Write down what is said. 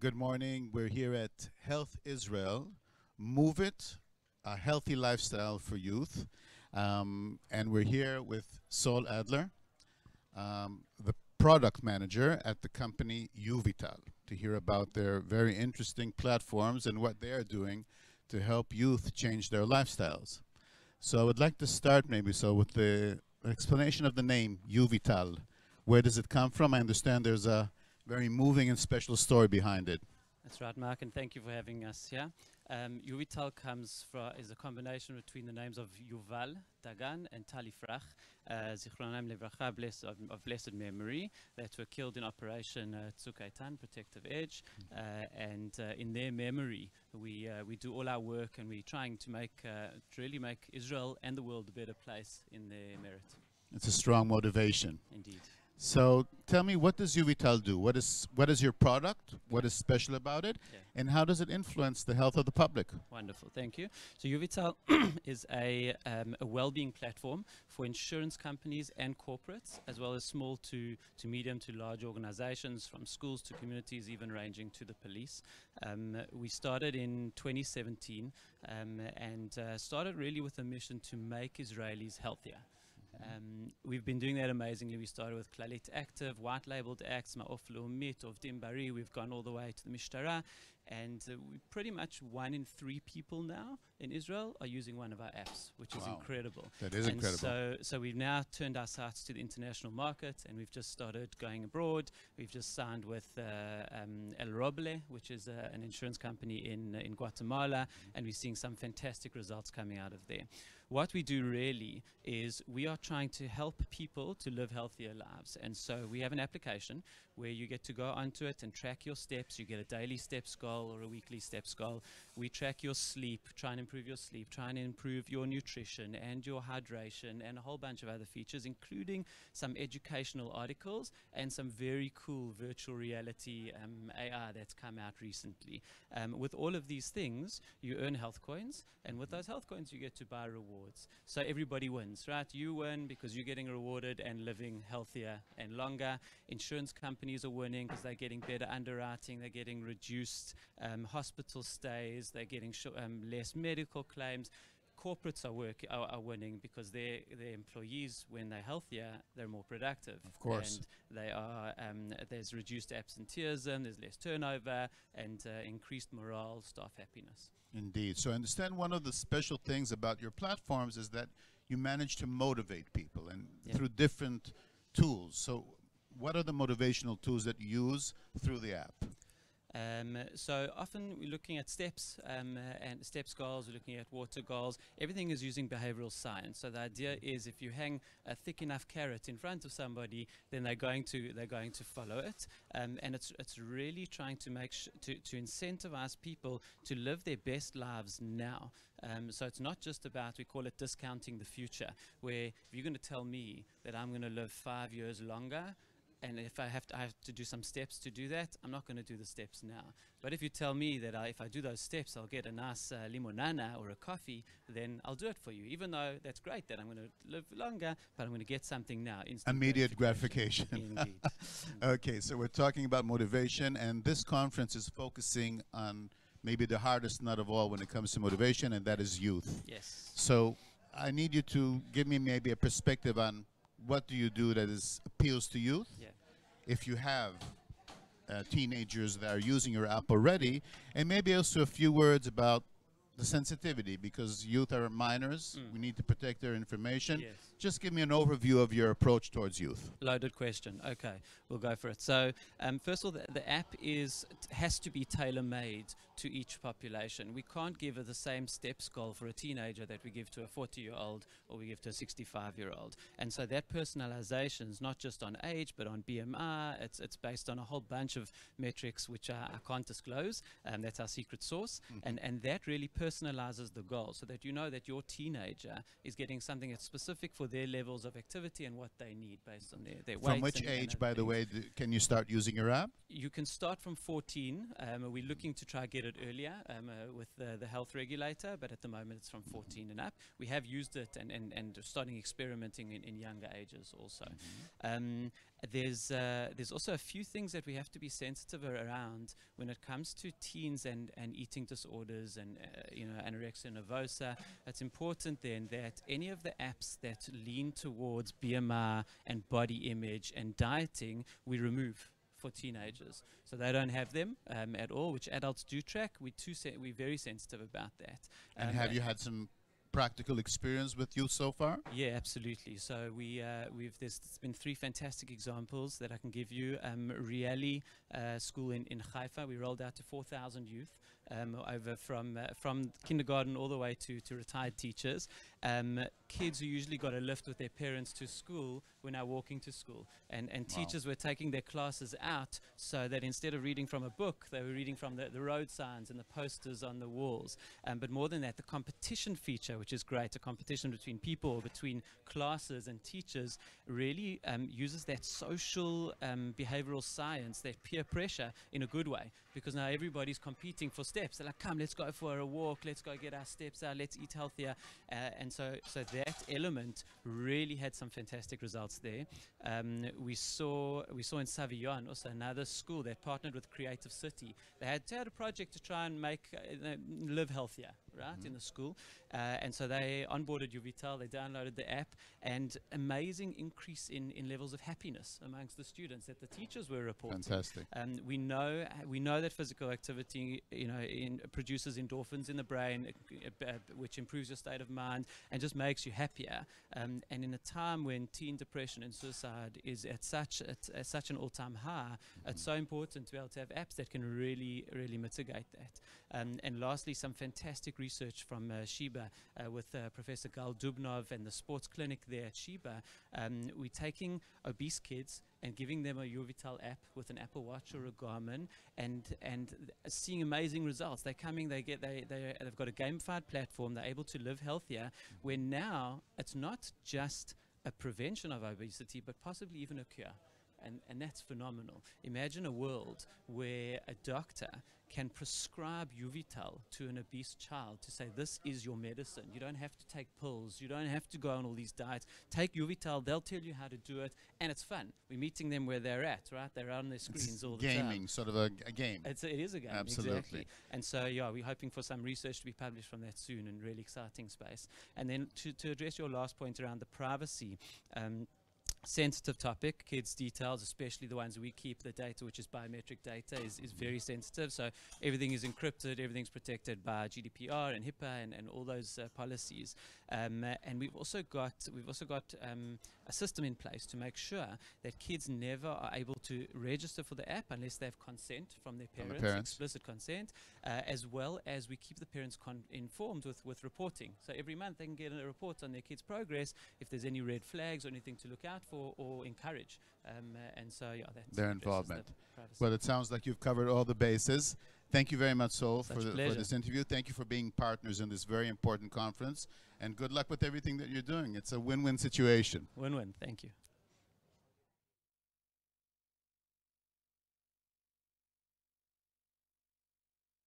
Good morning. We're here at Health Israel. Move It, a healthy lifestyle for youth. And we're here with Saul Adler, the product manager at the company YuviTal, to hear about their very interesting platforms and what they are doing to help youth change their lifestyles. So I would like to start maybe with the explanation of the name YuviTal. Where does it come from? I understand there's a very moving and special story behind it. That's right, Mark, and thank you for having us here. YuviTal is a combination between the names of Yuval Dagan and Tali Frach, Zichronam Levracha, of blessed memory, that were killed in Operation Tzuk Eitan, Protective Edge, and in their memory, we do all our work, and we're trying to really make Israel and the world a better place in their merit. It's a strong motivation. Indeed. So tell me, what does YuviTal do? What is your product? What is special about it? Yeah. And how does it influence the health of the public? Wonderful, thank you. So YuviTal is a well-being platform for insurance companies and corporates, as well as small to medium to large organizations, from schools to communities, even ranging to the police. We started in 2017 and started really with a mission to make Israelis healthier. We've been doing that amazingly. We started with Klalit Active, white-labeled acts, Ma'of Leumit, of Dimbari. We've gone all the way to the Mishtara, and we pretty much 1 in 3 people now in Israel are using one of our apps, which is incredible. That is incredible. So we've now turned our sights to the international market, and we've just started going abroad. We've just signed with El Roble, which is an insurance company in Guatemala, and we're seeing some fantastic results coming out of there. What we do really is we are trying to help people to live healthier lives. And so we have an application where you get to go onto it and track your steps. You get a daily steps goal or a weekly steps goal. We track your sleep, try and improve your sleep, try and improve your nutrition and your hydration, and a whole bunch of other features, including some educational articles and some very cool virtual reality AI that's come out recently. With all of these things, you earn health coins, and with those health coins, you get to buy rewards. So everybody wins, right? You win because you're getting rewarded and living healthier and longer. Insurance companies are winning because they're getting better underwriting, they're getting reduced hospital stays, they're getting less medical claims. Corporates are winning because their employees, when they're healthier, they're more productive. Of course. And they are there's reduced absenteeism, there's less turnover, and increased morale, staff happiness. Indeed. So I understand one of the special things about your platforms is that you manage to motivate people and through different tools. So what are the motivational tools that you use through the app? So often we're looking at steps and steps goals, we're looking at water goals. Everything is using behavioral science. So the idea is if you hang a thick enough carrot in front of somebody, then they're going to follow it. And it's really trying to to incentivize people to live their best lives now. So it's not just about, we call it discounting the future, where if you're going to tell me that I'm going to live 5 years longer, and if I have to do some steps to do that, I'm not going to do the steps now. But if you tell me that if I do those steps, I'll get a nice limonana or a coffee, then I'll do it for you. Even though that's great that I'm going to live longer, but I'm going to get something now. Immediate gratification. Indeed. Okay, so we're talking about motivation, and this conference is focusing on maybe the hardest nut of all when it comes to motivation, and that is youth. Yes. So I need you to give me maybe a perspective on what do you do that appeals to youth? Yeah. If you have teenagers that are using your app already, and maybe also a few words about the sensitivity, because youth are minors. We need to protect their information. Yes. Just give me an overview of your approach towards youth. Loaded question. Okay, we'll go for it. So first of all, the app has to be tailor-made to each population. We can't give the same steps goal for a teenager that we give to a 40-year-old or we give to a 65-year-old. And so that personalization is not just on age, but on BMI. It's based on a whole bunch of metrics which I can't disclose. That's our secret sauce. And that really personalizes the goal so that you know that your teenager is getting something that's specific for their levels of activity and what they need based on their weights. From which age, by the way, can you start using your app? You can start from 14. We're looking to try get it earlier with the health regulator, but at the moment it's from 14 and up. We have used it and starting experimenting in younger ages also. There's also a few things that we have to be sensitive around when it comes to teens and eating disorders and anorexia nervosa. It's important then that any of the apps that lean towards BMI and body image and dieting, we remove for teenagers. So they don't have them at all, which adults do track. We're very sensitive about that. And have you had some practical experience with youth so far? Yeah, absolutely. So there's been 3 fantastic examples that I can give you. Riali school in Haifa, we rolled out to 4,000 youth over from kindergarten all the way to retired teachers. Kids who usually got a lift with their parents to school were now walking to school, and teachers were taking their classes out so that instead of reading from a book, they were reading from the road signs and the posters on the walls. But more than that, the competition feature, which is great, a competition between people or between classes and teachers, really uses that social behavioral science, that peer pressure in a good way, because now everybody's competing for steps. They're like, come, let's go for a walk, let's go get our steps out, let's eat healthier. And so that element really had some fantastic results there. We saw in Savillon also another school that partnered with Creative City. They had a project to try and make live healthier, right, in the school. And so they onboarded YuviTal, they downloaded the app, and amazing increase in levels of happiness amongst the students that the teachers were reporting. Fantastic. We know that physical activity, produces endorphins in the brain, which improves your state of mind and just makes you happier. And in a time when teen depression and suicide is at such an all-time high, it's so important to be able to have apps that can really mitigate that. And lastly, some fantastic research from Sheba with Professor Gal Dubnov and the sports clinic there at Sheba. We're taking obese kids and giving them a YuviTal app with an Apple Watch or a Garmin, and seeing amazing results. They've got a gamified platform. They're able to live healthier, where now it's not just a prevention of obesity, but possibly even a cure. And that's phenomenal. Imagine a world where a doctor can prescribe YuviTal to an obese child to say, this is your medicine. You don't have to take pills. You don't have to go on all these diets. Take YuviTal. They'll tell you how to do it. And it's fun. We're meeting them where they're at, right? They're on their screens all the time. Gaming, sort of a game. It is a game, Absolutely. exactly. And so, yeah, we're hoping for some research to be published from that soon, in really exciting space. And then to address your last point around the privacy, sensitive topic, kids' details, especially the ones we keep, the data, which is biometric data, is very sensitive. So everything is encrypted, everything's protected by GDPR and HIPAA and all those policies. And we've also got a system in place to make sure that kids never are able to register for the app unless they have consent from their parents, explicit consent, as well as we keep the parents informed with reporting. So every month they can get a report on their kids' progress if there's any red flags or anything to look out for or encourage. And so, yeah, that's their involvement. Well, it sounds like you've covered all the bases. Thank you very much, Sol, for this interview. Thank you for being partners in this very important conference. And good luck with everything that you're doing. It's a win-win situation. Win-win. Thank you.